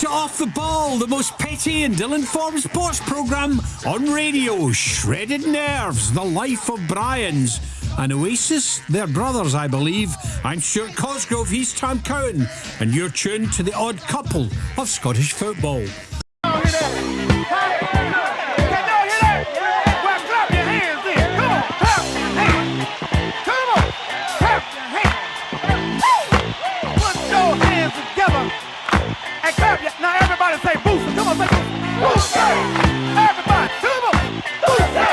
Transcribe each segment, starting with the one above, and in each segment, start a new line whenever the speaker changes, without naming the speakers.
to Off the Ball, the most petty and ill-informed sports programme on radio. Shredded Nerves, the life of Bryans. And Oasis, they're brothers, I believe. I'm Stuart Cosgrove, he's Tom Cowan, and you're tuned to the odd couple of Scottish football.
Now everybody say booster. Come on, say booster. Everybody, come on. Booster.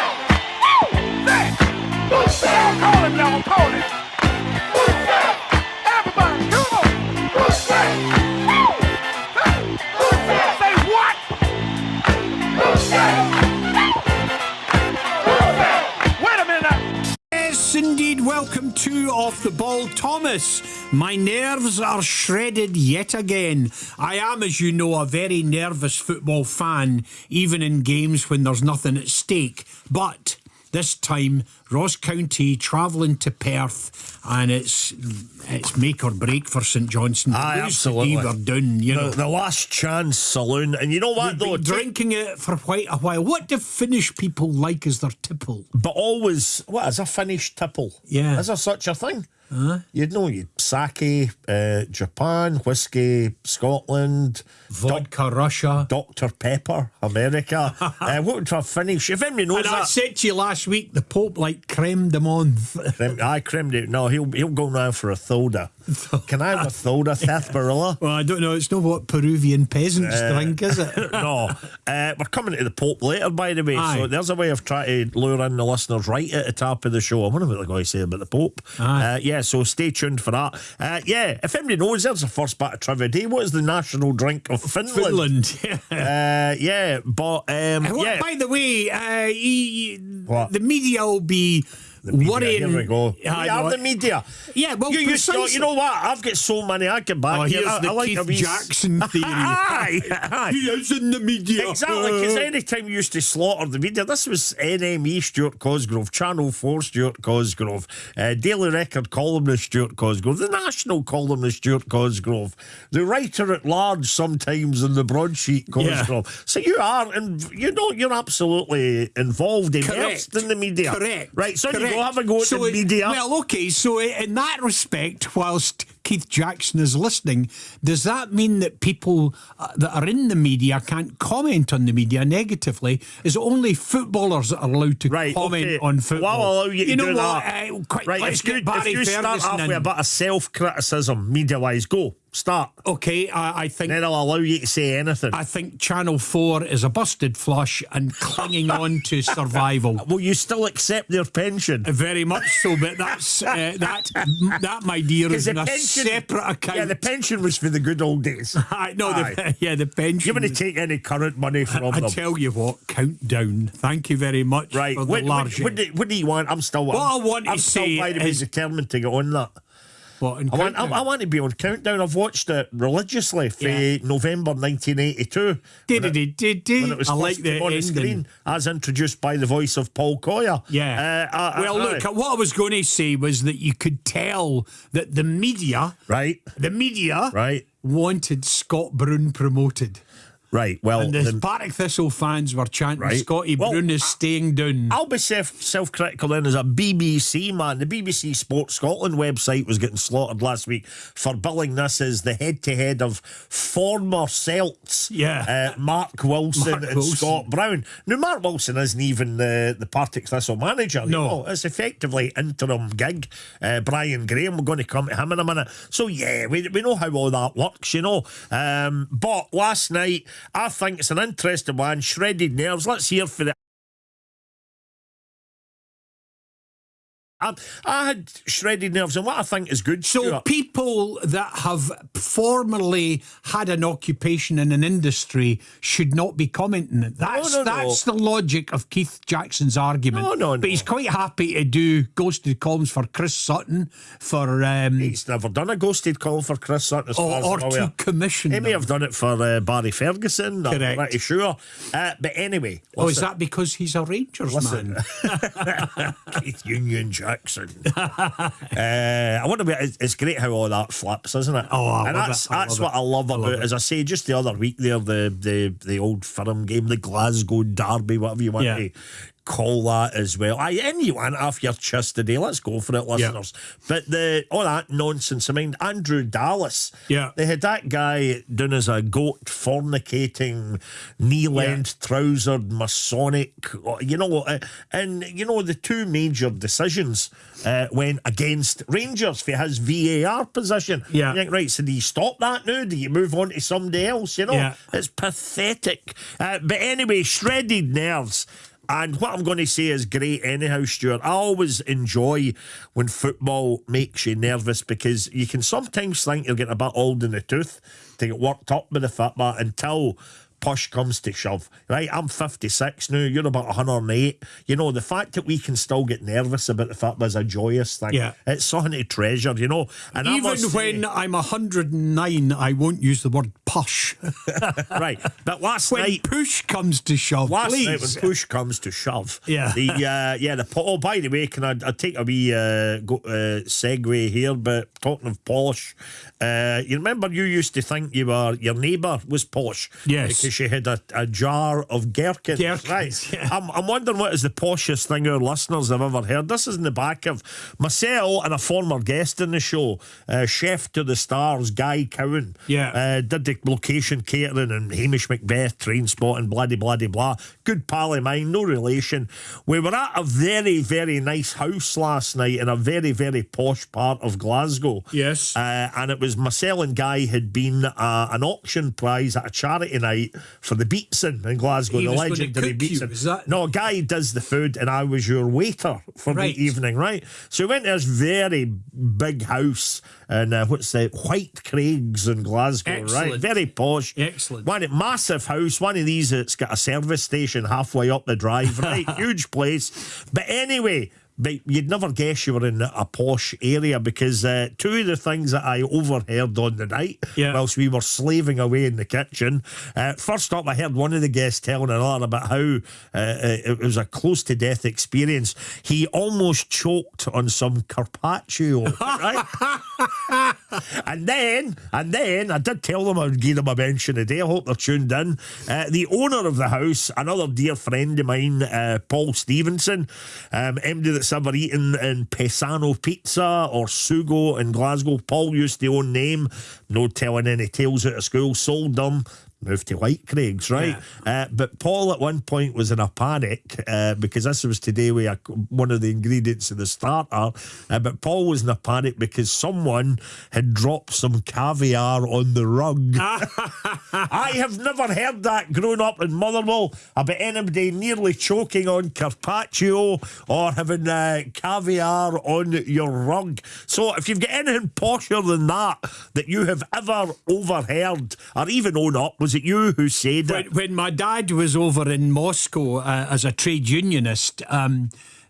Say booster. Call him, y'all. Call him. Booster. Everybody, come on. Booster. Booster. Say what? Booster. Booster. Wait a minute now.
Yes, indeed. Welcome to Off the Ball, Thomas. My nerves are shredded yet again. I am, as you know, a very nervous football fan, even in games when there's nothing at stake. But this time, Ross County travelling to Perth, and it's make or break for St Johnstone.
Aye, absolutely.
Down, you know.
The last chance saloon. And you know what,
We've
though?
been drinking it for quite a while. What do Finnish people like as their tipple?
But always, what is a Finnish tipple?
Yeah.
Is there such a thing? You'd know, sake, Japan, whiskey, Scotland,
Vodka, Russia.
Dr. Pepper, America. What would have Finnish? If anybody knows
And I
that.
said to you last week, the Pope creme de month.
I creamed it. No, he'll go now for a thoda. Can I have a thoda, Theth Barilla?
Well, I don't know. It's not what Peruvian peasants drink, is it?
No. We're coming to the Pope later, by the way.
Aye.
So there's a way of trying to lure in the listeners right at the top of the show. I wonder what they're going to say about the Pope.
Aye.
So stay tuned for that. If anybody knows, there's the first bit of trivia day. What is the national drink of Finland?
Finland.
But
By the way,
What?
the media will be worrying.
Here we go. We
I
are
know.
the media.
Yeah, well,
you
precisely.
know what? I've got so many. I can back
Oh,
you.
here's
I
the
like
Keith
a wee
Jackson theory.
Aye.
He is in the media.
Exactly, because any time you used to slaughter the media, this was NME Stuart Cosgrove, Channel 4 Stuart Cosgrove, Daily Record columnist Stuart Cosgrove, the national columnist Stuart Cosgrove, the writer at large sometimes in the broadsheet Cosgrove.
Yeah.
So you are, and you know, you're absolutely involved, immersed in the media.
Correct.
Right, so you
Correct.
go have a go at the media.
Well, okay, so in that respect, whilst Keith Jackson is listening, does that mean that people that are in the media can't comment on the media negatively? Is it only footballers that are allowed to comment on football?
Well, I'll allow you to
know
do
what?
that.
Let's get Barry
if you start
Ferguson
off with
in.
a bit of self-criticism, media-wise, go. Start.
Okay, I think...
Then I'll allow you to say anything.
I think Channel 4 is a busted flush and clinging on to survival.
Will you still accept their pension?
Very much so, but that's that, my dear, is in a separate account.
Yeah, the pension was for the good old days.
The pension.
You wouldn't take any current money from
I
them.
tell you what, countdown. Thank you very much
Right.
for the
What
large...
do you want? I'm still...
What I want to
I'm still,
say
by the way,
is-
determined to get on that.
What, in
I
countdown?
want to be on Countdown. I've watched it religiously for November 1982. When it was
I
first
like the
on the
ending.
screen, as introduced by the voice of Paul Coyer.
Yeah. Look, what I was going to say was that you could tell that the media
Right.
wanted Scott Brune promoted.
Right, well...
And the Partick Thistle fans were chanting,
Right.
Scotty
Well,
Brune is staying down.
I'll be self-critical then as a BBC man. The BBC Sport Scotland website was getting slaughtered last week for billing this as the head-to-head of former Celts, Mark Wilson and Scott Brown. Now, Mark Wilson isn't even the Partick Thistle manager.
No.
You know, it's effectively interim gig. Brian Graham, we're going to come to him in a minute. So, we know how all that works, you know. But last night, I think it's an interesting one. Shredded nerves. Let's hear for the... I had shredded nerves, and what I think is good.
So
Stuart,
people that have formerly had an occupation in an industry should not be commenting it. That's the logic of Keith Jackson's argument.
No.
But he's quite happy to do ghosted columns for Chris Sutton, for
he's never done a ghosted column for Chris Sutton, as far as
or
I'm
to
aware.
commission.
He may have done it for Barry Ferguson.
Correct.
I'm pretty sure. But anyway,
Is that because he's a Rangers man?
Keith Union Jack. Jackson. I wonder. It's great how all that flips, isn't it?
Oh, I love
that's
it. I
that's
love
what I love about it. As I say, just the other week there, the old firm game, the Glasgow Derby, whatever you want to call that as well. And you want off your chest today. Let's go for it, listeners. But all that nonsense. I mean, Andrew Dallas.
Yeah.
They had that guy doing as a goat fornicating, knee-length trousered Masonic, and the two major decisions went against Rangers for his VAR position.
Yeah.
You think, right, so do you stop that now? Do you move on to somebody else?
Yeah.
It's pathetic. But anyway, shredded nerves. And what I'm going to say is great anyhow, Stuart. I always enjoy when football makes you nervous because you can sometimes think you're getting a bit old in the tooth to get worked up with the football until push comes to shove, right? I'm 56 now, you're about 108. The fact that we can still get nervous about the football is a joyous thing.
Yeah.
It's something to treasure, And
Even when I'm 109, I won't use the word push.
Right, but last
when
night...
push comes to shove,
Last
please.
night when push comes to shove.
Yeah.
Oh, by the way, can I take a wee segue here, but talking of polish, you remember you used to think your neighbour was posh?
Yes.
Because she had a jar of gherkins. Right.
Yeah.
I'm wondering what is the poshest thing our listeners have ever heard. This is in the back of myself and a former guest in the show, Chef to the Stars, Guy Cowan.
Yeah.
Did the location catering and Hamish Macbeth, train spotting, blah, blah, blah, blah. Good pal of mine, no relation. We were at a very, very nice house last night in a very, very posh part of Glasgow.
Yes.
And it was myself and Guy had been an auction prize at a charity night for the Beatson in Glasgow,
He
the
was gonna
legendary
cook you,
Beatson.
is that-
No, Guy does the food and I was your waiter for
Right.
the evening, right? So we went to this very big house in White Craigs in Glasgow,
Excellent.
right? Very posh.
Excellent.
Massive house, one of these that's got a service station halfway up the drive, right? Huge place. But anyway, you'd never guess you were in a posh area because two of the things that I overheard on the night whilst we were slaving away in the kitchen. First up, I heard one of the guests telling another about how it was a close to death experience. He almost choked on some carpaccio, right? and then I did tell them I would give them a mention today. I hope they're tuned in. The owner of the house, another dear friend of mine, Paul Stevenson, MD that's ever eaten in Pesano Pizza or Sugo in Glasgow. Paul used to own name, no telling any tales out of school, sold them, moved to White Craigs, right? But Paul at one point was in a panic because this was today with one of the ingredients in the starter. But Paul was in a panic because someone had dropped some caviar on the rug. I have never heard that growing up in Motherwell about anybody nearly choking on carpaccio or having caviar on your rug. So if you've got anything posher than that you have ever overheard or even own up, was it you who said it?
When my dad was over in Moscow as a trade unionist,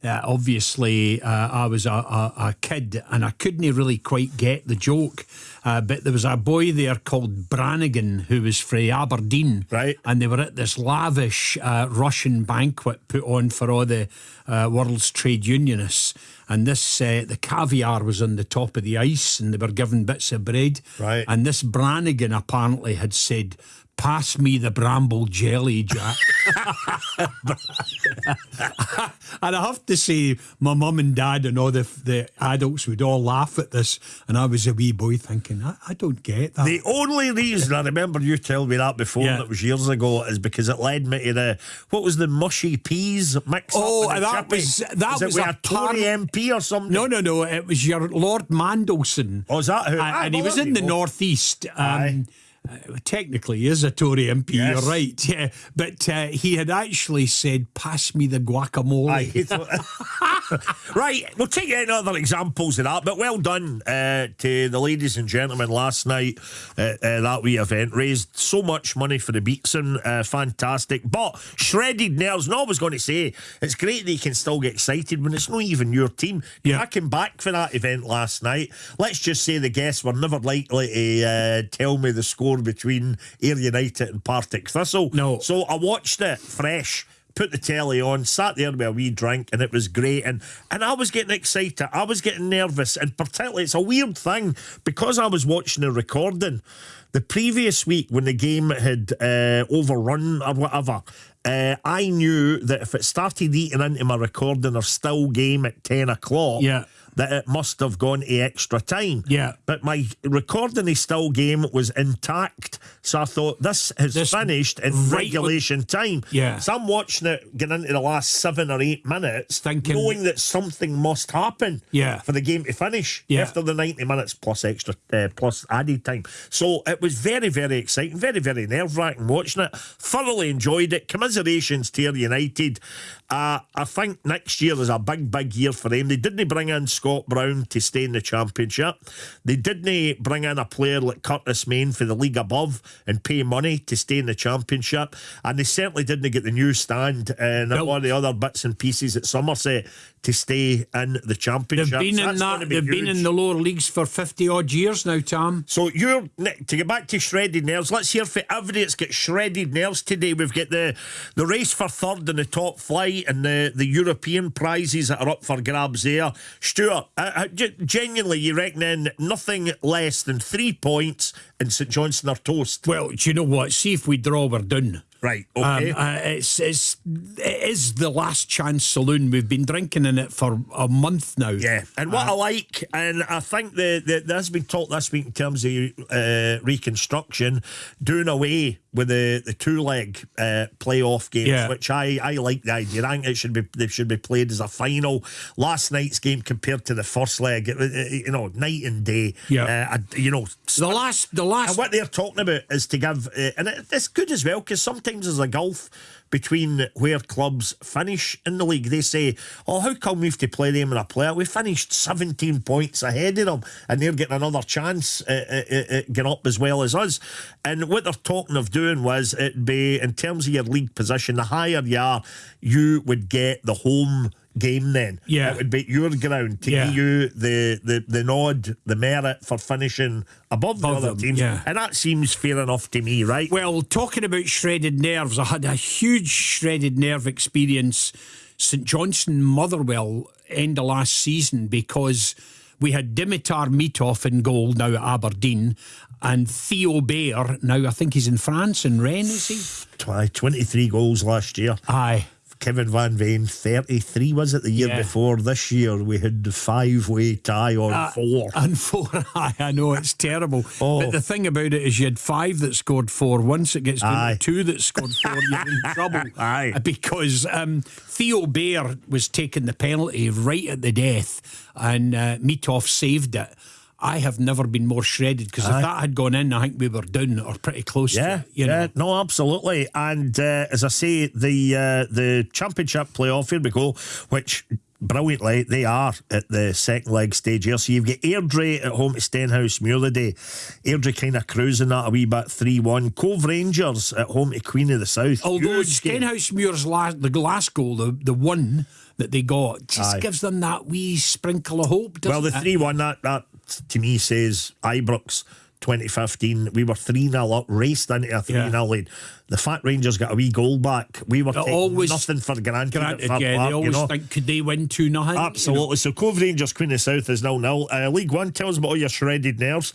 obviously I was a kid and I couldn't really quite get the joke. But there was a boy there called Brannigan who was from Aberdeen.
Right.
And they were at this lavish Russian banquet put on for all the world's trade unionists. And this, the caviar was on the top of the ice and they were given bits of bread.
Right.
And this Brannigan apparently had said, "Pass me the bramble jelly, Jack." And I have to say, my mum and dad and all the adults would all laugh at this. And I was a wee boy thinking, I don't get that.
The only reason I remember you telling me that before, and it was years ago, is because it led me to what was the mushy peas mix up?
Oh,
with the
that
chippy?
was
it with a Tory MP or something?
No. It was your Lord Mandelson.
Oh, is that who?
And he was in the northeast. Technically, he is a Tory MP,
Yes.
you're right. Yeah, but he had actually said, "Pass me the guacamole."
Right, we'll take out other examples of that, but well done to the ladies and gentlemen last night at that wee event. Raised so much money for the Beatson, fantastic. But shredded nerves, and I was going to say, it's great that you can still get excited when it's not even your team.
Yeah.
I came back for that event last night. Let's just say the guests were never likely to tell me the score between Ayr United and Partick Thistle.
No.
So I watched it fresh. put the telly on, sat there with a wee drink, and it was great. And I was getting excited. I was getting nervous. And particularly, it's a weird thing, because I was watching the recording the previous week when the game had overrun or whatever. I knew that if it started eating into my recording or still game at 10 o'clock, that it must have gone to extra time.
Yeah.
But my recording of still game was intact. So I thought, this has finished in regulation time.
Yeah.
So I'm watching it get into the last 7 or 8 minutes, knowing that something must happen for the game to finish after the 90 minutes plus extra, plus added time. So it was very, very exciting, very, very nerve-wracking watching it. Thoroughly enjoyed it. Commiserations to Ayr United. I think next year is a big, big year for them. They didn't bring in Scott Brown to stay in the Championship. They didn't bring in a player like Curtis Main for the league above and pay money to stay in the Championship. And they certainly didn't get the new stand and all the other bits and pieces at Somerset to stay in the Championship.
They've been in the lower leagues for 50 odd years now, Tom.
So to get back to shredded nerves, let's hear for everybody that's got shredded nerves today. We've got the race for third in the top flight and the European prizes that are up for grabs there. Stuart, genuinely, you reckon nothing less than 3 points and St Johnstone are toast?
Well, do you know what? See if we draw, we're done.
Right, okay.
It is the last chance saloon. We've been drinking in it for a month now.
Yeah, and what I like, and I think there's been talk this week in terms of reconstruction, doing away with the two-leg playoff games, which I like the idea. I think they should be played as a final. Last night's game compared to the first leg, night and day.
Yeah.
The last. And what they're talking about is to give, and it's good as well, because sometimes there's a gulf between where clubs finish in the league. They say, how come we have to play them in a playoff? We finished 17 points ahead of them and they're getting another chance get up as well as us. And what they're talking of doing was, it'd be, in terms of your league position, the higher you are, you would get the home game then.
Yeah.
It would be your ground to give you the nod, the merit for finishing above the other teams.
Yeah.
And that seems fair enough to me, right?
Well, talking about shredded nerves, I had a huge shredded nerve experience St Johnstone Motherwell end of last season, because we had Dimitar Mitov in goal now at Aberdeen, and Theo Bair, now I think he's in France, in Rennes, is he?
23 goals last year.
Aye.
Kevin Van Veen, 33 was it the year before? This year we had the 5-way tie on 4.
And 4, I know, it's terrible. But the thing about it is, you had 5 that scored 4. Once it gets down to 2 that scored 4, you're in trouble. Because Theo Bair was taking the penalty right at the death, and Mitov saved it. I have never been more shredded, because if that had gone in, I think we were down or pretty close to it.
No, absolutely. And as I say, the Championship playoff, here we go, which brilliantly they are at the second leg stage here. So you've got Airdrie at home to Stenhousemuir today. Airdrie kind of cruising that a wee bit, 3-1. Cove Rangers at home to Queen of the South.
Although Stenhousemuir's the last goal, the one that they got, just gives them that wee sprinkle of hope, doesn't
it? Well, the 3-1, that to me says Ibrox 2015, we were 3-0 up, raced into a 3-0 lead. The fact Rangers got a wee goal back, we were taking nothing for granted.
They always think, could they win 2-0?
Absolutely. So Cove Rangers, Queen of the South is 0-0. League One, tell us about all your shredded nerves.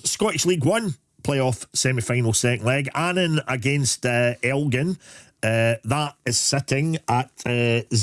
Scottish League One playoff semi-final second leg, Annan against Elgin. That is sitting at that's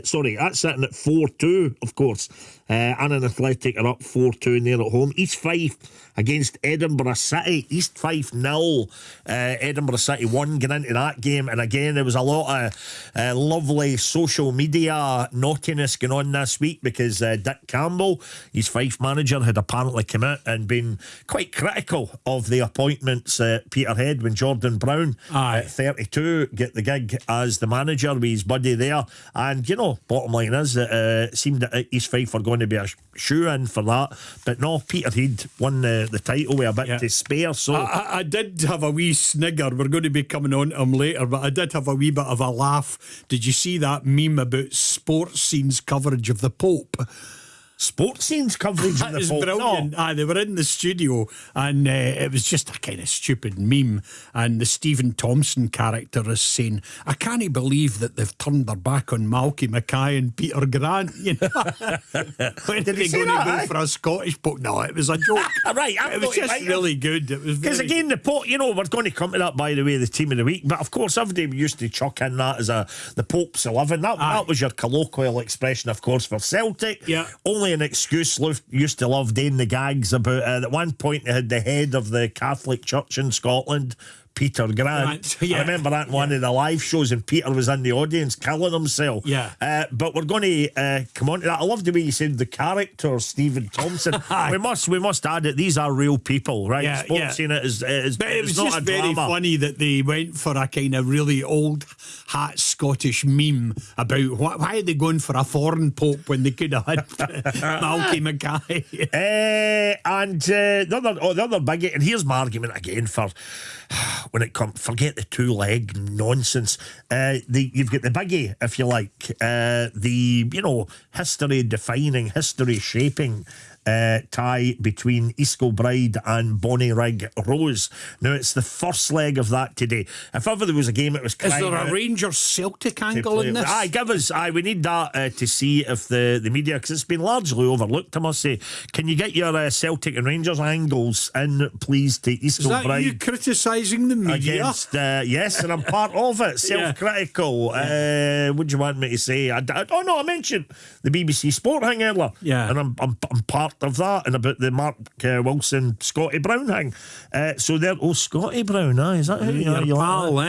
sitting at 4-2, of course. Annan Athletic are up 4-2 there at home. East Fife against Edinburgh City. East Fife 0. Edinburgh City 1 getting into that game. And again, there was a lot of lovely social media naughtiness going on this week, because Dick Campbell, his Fife manager, had apparently come out and been quite critical of the appointments at Peterhead when Jordan Brown at 32 get the gig as the manager with his buddy there. And, bottom line is that it seemed that East Fife were going to be a shoe-in for that. But no, Peterhead won the title with a bit to spare. So
I did have a wee snigger. We're going to be coming on to him later, but I did have a wee bit of a laugh. Did you see that meme about sports scenes coverage of the Pope?
sports scenes coverage
That
in the
was
folk.
brilliant.
No.
Aye, they were in the studio, and it was just a kind of stupid meme. And the Stephen Thompson character is saying, "I can't believe that they've turned their back on Malky Mackay and Peter Grant." You know, when
Did he
they
say
going to
that,
go
aye?
for a Scottish book? No, it was a joke.
Right,
it was just really good. It was
Because
very
again, we're going to come to that, by the way, the team of the week. But of course, everybody used to chuck in that as the Pope's 11. That was your colloquial expression, of course, for Celtic.
Yeah.
Only an excuse used to love doing the gags about. At one point, they had the head of the Catholic Church in Scotland, Peter Grant.
Yeah.
I remember that in one of the live shows, and Peter was in the audience killing himself.
Yeah.
But we're going to come on to that. I love the way you said the character Stephen Thompson. we must add that these are real people, right?
Yeah,
Sports
yeah.
scene is
But it was
not
just
a
very
drama.
funny that they went for a kind of really old hat Scottish meme about why are they going for a foreign pope when they could have had Malky Mackay.
And the other biggie, and here's my argument again for when it comes, forget the 2-leg nonsense. You've got the biggie, if you like, the history defining, history shaping tie between East Kilbride and Bonnyrigg Rose. Now it's the first leg of that today. If ever there was a game, it was
Is
crying
there a
out
Rangers Celtic
to
angle
play.
in this?
Aye, give us. We need that to see if the media, because it's been largely overlooked, I must say. Can you get your Celtic and Rangers angles in, please, to East
Is that
Kilbride?
you criticising the media?
Against, yes, and I'm part of it. Self-critical. What do you want me to say? I mentioned the BBC Sport thing earlier.
Yeah.
And I'm part of that, and about the Mark Wilson Scotty Brown thing. So there, Scotty Brown, is that who
Your
you
pal,
are?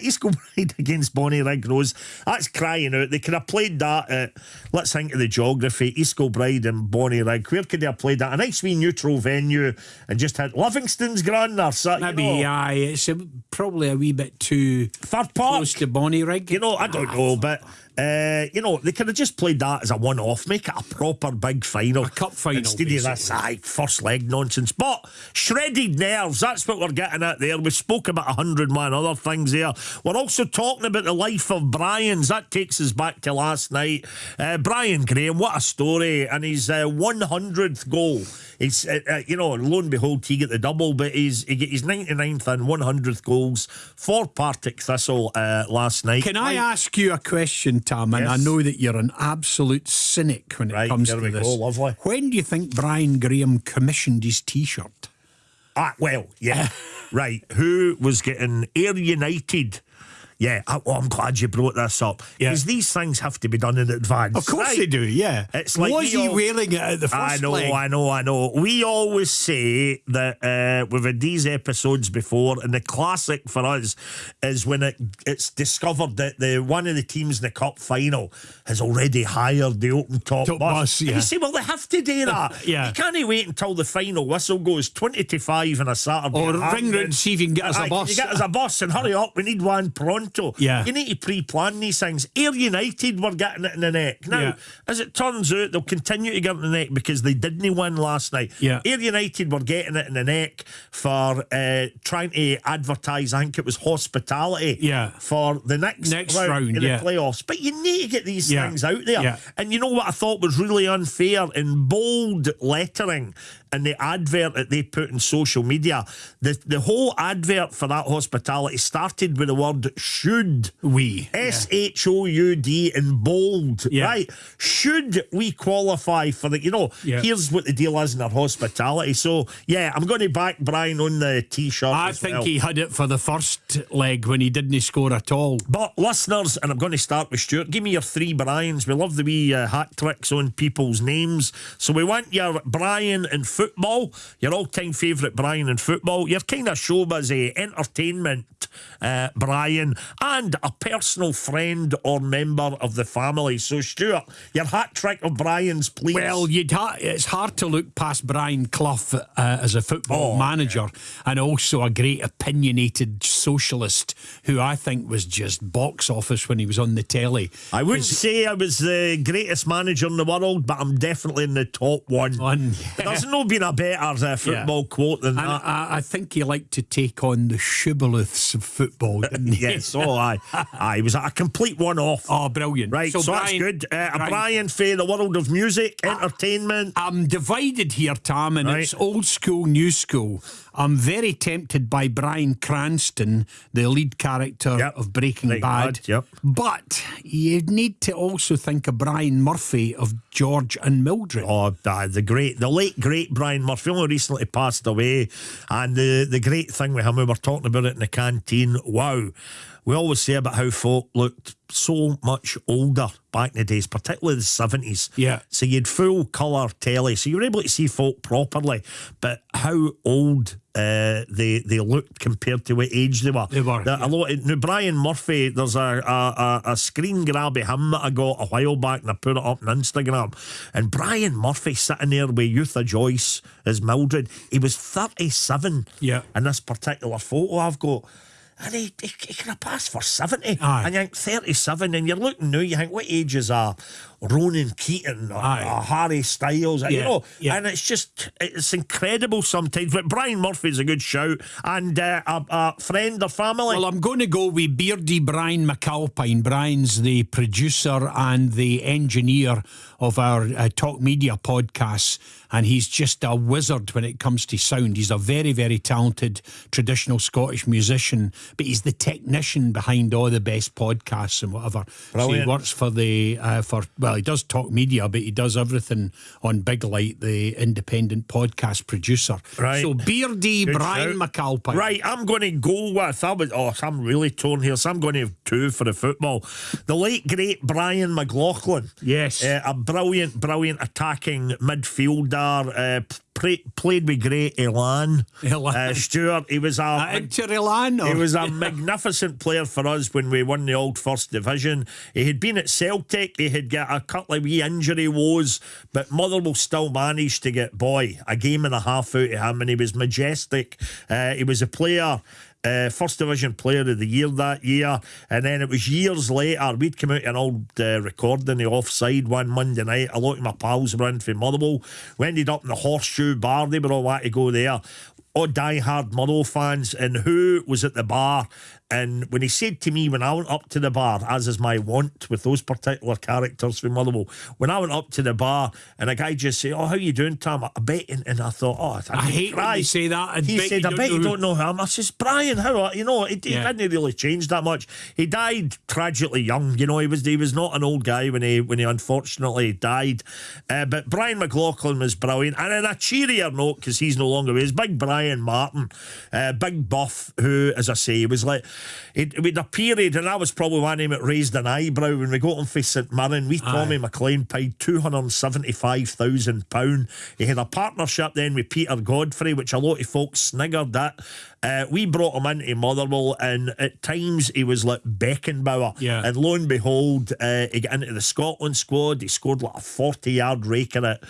East Kilbride against Bonnyrigg Rose. That's crying out. They could have played that at, let's think of the geography, East Kilbride and Bonnyrigg. Where could they have played that? A nice wee neutral venue, and just had Livingston's grand there. So,
Maybe, aye, it's probably a wee bit too
Fir Park.
close to Bonnyrigg.
I don't know, but they could have just played that as a one-off, make it a proper big final,
A cup final,
instead of this first leg nonsense. But shredded nerves, that's what we're getting at there. We spoke about 101 other things there. We're also talking about the life of Brian's. That takes us back to last night. Brian Graham, what a story, and his 100th goal. It's lo and behold, he get the double, but he get his 99th and 100th goals for Partick Thistle last night.
Can I ask you a question, Tam? And
Yes.
I know that you're an absolute cynic when it comes
here
to
we
this.
go, lovely.
When do you think Brian Graham commissioned his T-shirt?
Well, yeah. Right. Who was getting Air United? Yeah, I'm glad you brought this up. Because these things have to be done in advance.
Of course
right?
they do, yeah.
It's like
was he wearing it at the first leg?
I know. We always say that we've had these episodes before, and the classic for us is when it's discovered that one of the teams in the cup final has already hired the open top bus.
Yeah.
And you say, well, they have to do that.
Yeah.
You can't wait until the final whistle goes 20 to 5 on a Saturday.
Or
at
ring round and see if you can get us a bus.
You get us a bus and hurry up. We need one pronto.
Yeah.
You need to pre-plan these things. Air United were getting it in the neck. Now, as it turns out, they'll continue to get it in the neck because they didn't win last night.
Yeah.
Air United were getting it in the neck for trying to advertise, I think it was hospitality, for the next round in the playoffs. But you need to get these things out there.
Yeah.
And you know what I thought was really unfair? In bold lettering in the advert that they put in social media, the whole advert for that hospitality started with the word should. SHOUD in bold, right? Should we qualify for the, here's what the deal is in our hospitality. So, I'm going to back Brian on the T-shirt.
I think he had it for the first leg when he didn't score at all.
But listeners, and I'm going to start with Stuart, give me your 3 Brians. We love the wee hat tricks on people's names. So we want your Brian in football, your all-time favourite Brian in football, your kind of showbiz entertainment Brian, and a personal friend or member of the family. So Stuart, your hat trick of Brian's, please.
Well, it's hard to look past Brian Clough as a football manager, and also a great opinionated socialist who I think was just box office when he was on the telly.
I wouldn't say I was the greatest manager in the world, but I'm definitely in the top one. There's no been a better football quote than that.
I think he liked to take on the shibboleths of football, didn't he?
Yes, So it was a complete one-off.
Oh, brilliant.
Right, so that's good. A Brian for the world of music, entertainment.
I'm divided here, Tam, and
Right.
it's old school, new school. I'm very tempted by Bryan Cranston, the lead character
Yep.
of Breaking
Breaking
Bad.
Bad, yep.
But you need to also think of Brian Murphy of George and Mildred.
Oh, the late great Brian Murphy only recently passed away, and the great thing with him, we were talking about it in the canteen. Wow, we always say about how folk looked so much older back in the days, particularly the 70s.
Yeah.
So you had full colour telly, so you were able to see folk properly, but how old they looked compared to what age they were.
They were,
A lot. Now, Brian Murphy, there's a screen grab of him that I got a while back, and I put it up on Instagram. And Brian Murphy sitting there with Eutha Joyce as Mildred. He was 37
Yeah.
in this particular photo I've got. And he could have passed for 70.
Aye.
And you think 37, and you're looking now, you think, what age is Ronan Keating or
Aye.
Harry Styles? You
Yeah,
know,
yeah.
and it's incredible sometimes. But Brian Murphy's a good shout, and a friend or family.
Well, I'm going to go with beardy Brian McAlpine. Brian's the producer and the engineer of our Talk Media podcasts, and he's just a wizard when it comes to sound. He's a very, very talented traditional Scottish musician, but he's the technician behind all the best podcasts and whatever.
Brilliant.
So he works for he does Talk Media, but he does everything on Big Light, the independent podcast producer.
Right.
So beardy
Good
Brian
shout.
McAlpine.
Right, I'm going to go with, I'm really torn here, so I'm going to have two for the football. The late, great Brian McLaughlin.
Yes.
A brilliant attacking midfielder, played with great Elan. Stuart, he was
Inter Elan, or-
he was a magnificent player for us when we won the Old First Division. He had been at Celtic, he had got a couple of wee injury woes, but Motherwell still managed to get, a game and a half out of him, and he was majestic. He was a player, First Division Player of the Year that year, and then it was years later, we'd come out an old recording, the Offside, one Monday night. A lot of my pals were in for Motherwell. We ended up in the Horseshoe Bar, they were all wanting to go there. All die-hard Motherwell fans, and who was at the bar? And when he said to me, when I went up to the bar, as is my wont with those particular characters from Motherwell, when I went up to the bar and a guy just said, "Oh, how you doing, Tom?" I bet, and I thought,
I hate when you say that.
He said, "I bet you don't know him." I says, "Brian, how?" He didn't really change that much. He died tragically young. He was not an old guy when he unfortunately died. But Brian McLaughlin was brilliant. And on a cheerier note, because he's no longer with us, big Brian Martin, big buff, who, as I say, he was like, with a period, and I was probably one of them that raised an eyebrow when we got him for St Mirren. Tommy McLean paid £275,000. He had a partnership then with Peter Godfrey, which a lot of folks sniggered at. We brought him into Motherwell, and at times he was like Beckenbauer.
Yeah.
And lo and behold, he got into the Scotland squad. He scored like a 40-yard raker at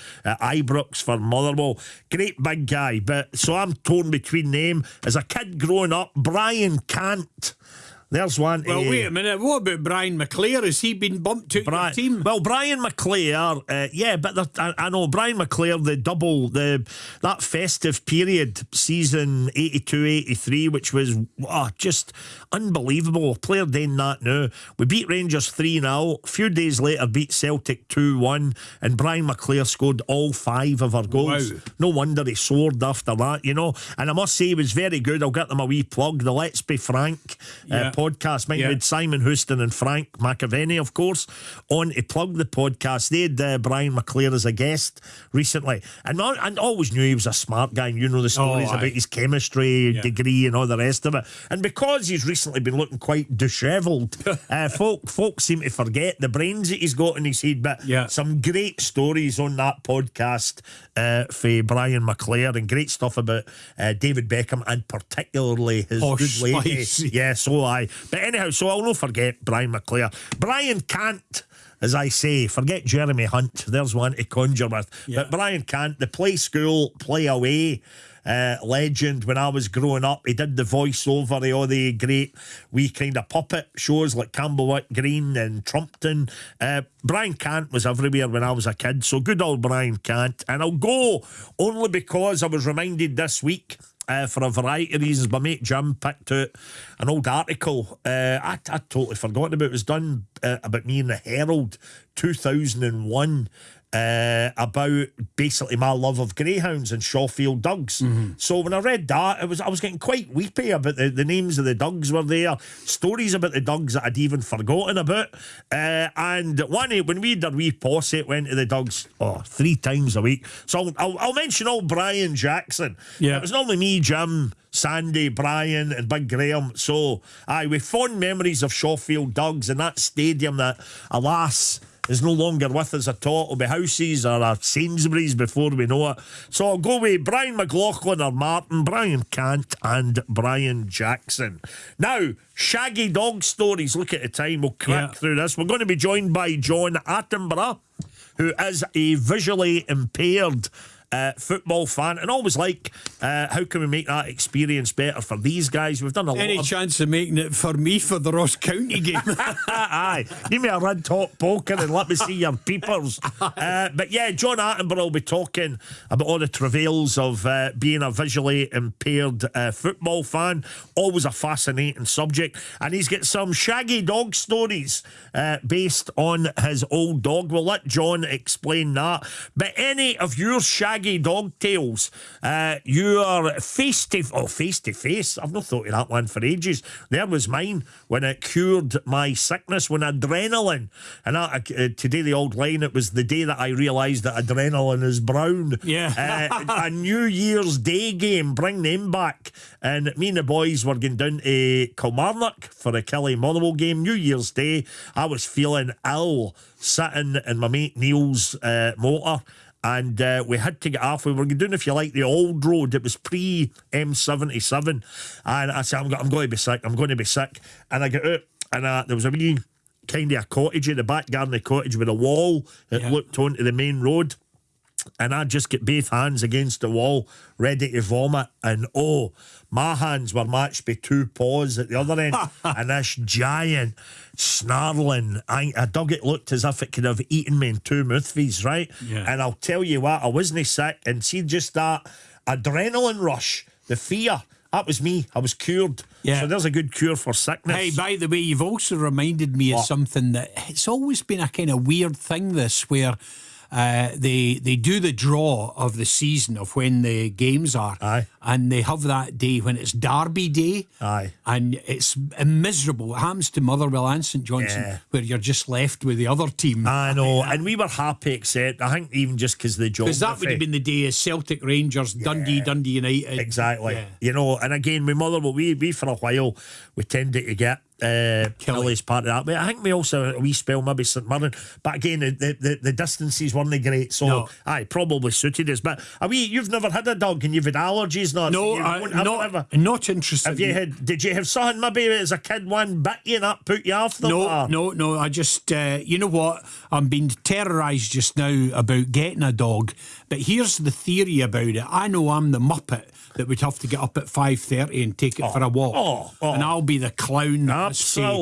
Ibrox for Motherwell. Great big guy. But so I'm torn between them. As a kid growing up, Brian Cant. There's one.
Well, wait a minute. What about Brian McClare? Has he been bumped to your team?
Well, Brian McClare, but I know Brian McClare, that festive period, season 82-83, which was just unbelievable. A player doing that now. We beat Rangers 3-0. A few days later, beat Celtic 2-1, and Brian McClare scored all 5 of our goals.
Wow.
No wonder he soared after that, And I must say, he was very good. I'll get them a wee plug. The Let's Be Frank podcast. We had Simon Houston and Frank McAvenny, of course, on to plug the podcast. They had Brian McClare as a guest recently, and I always knew he was a smart guy. You know the stories about his chemistry degree and all the rest of it. And because he's recently been looking quite dishevelled, folk seem to forget the brains that he's got in his head. But some great stories on that podcast for Brian McClare, and great stuff about David Beckham, and particularly his good lady. Yeah, so But anyhow, so I'll not forget Brian McClare. Brian Cant, as I say, forget Jeremy Hunt. There's one to conjure with. But Brian Cant, the Play School, Play Away legend. When I was growing up, he did the voiceover of all the great wee kind of puppet shows like Camberwick Green and Trumpton. Brian Cant was everywhere when I was a kid, so good old Brian Cant. And I'll go only because I was reminded this week for a variety of reasons. My mate Jim picked out an old article I totally forgotten about. It was done about me in the Herald 2001. About basically my love of greyhounds and Shawfield Dugs. So when I read that, I was getting quite weepy about the names of the Dugs were there, stories about the Dugs that I'd even forgotten about. And when we had our wee posse, it went to the Dugs 3 times a week. So I'll mention old Brian Jackson.
Yeah.
It was normally me, Jim, Sandy, Brian and Big Graham. So with fond memories of Shawfield Dugs and that stadium that, alas, is no longer with us at all. It'll be Houses or a Sainsbury's before we know it. So I'll go with Brian McLaughlin or Martin, Brian Cant and Brian Jackson. Now, shaggy dog stories. Look at the time. We'll crack through this. We're going to be joined by John Attenborough, who is a visually impaired football fan, and always how can we make that experience better for these guys? We've done a lot.
Any chance of making it for me for the Ross County game?
Aye, give me a red top poker and let me see your peepers. But yeah, John Attenborough will be talking about all the travails of being a visually impaired football fan. Always a fascinating subject, and he's got some shaggy dog stories based on his old dog. We'll let John explain that. But any of your shaggy dog tales, you are face to face. I've not thought of that one for ages. There was mine when it cured my sickness, when adrenaline, and today the old line, it was the day that I realised that adrenaline is brown. A New Year's Day game, bring them back, and me and the boys were going down to Kilmarnock for a Kelly Motherwell game. New Year's Day, I was feeling ill, sitting in my mate Neil's motor. And we had to get off. We were doing, if you like, the old road. It was pre-M77. And I said, I'm going to be sick. I'm going to be sick. And I got out, and there was a wee kind of a cottage in the back garden of the cottage with a wall that looked onto the main road. And I just get both hands against the wall, ready to vomit. And my hands were matched by 2 paws at the other end. And this giant snarling, I dug it, looked as if it could have eaten me in 2 mouthfuls, right? And I'll tell you what, I wasn't sick. And see, just that adrenaline rush, the fear, that was me. I was cured. So there's a good cure for sickness.
Hey, by the way, you've also reminded me of something that it's always been a kind of weird thing, this, where they do the draw of the season of when the games are. And they have that day when it's Derby Day. And it's miserable. It happens to Motherwell and St Johnstone, where you're just left with the other team.
I know, and we were happy, except I think even just because the geography.
Because that would have been the day of Celtic, Rangers, Dundee United.
Exactly. You know, and again, with Motherwell, we for a while, we tended to get Kelly's part of that. But I think we also, a wee spell, maybe St Mirren. But again, the distances weren't great. So, probably suited us. But you've never had a dog and you've had allergies?
Not interested.
Did you have something maybe as a kid, one bit you and that put you off them?
No. I just, you know what? I'm being terrorised just now about getting a dog. But here's the theory about it. I know I'm the Muppet that would have to get up at 5:30 and take it for a walk. And I'll be the clown.
Absolutely.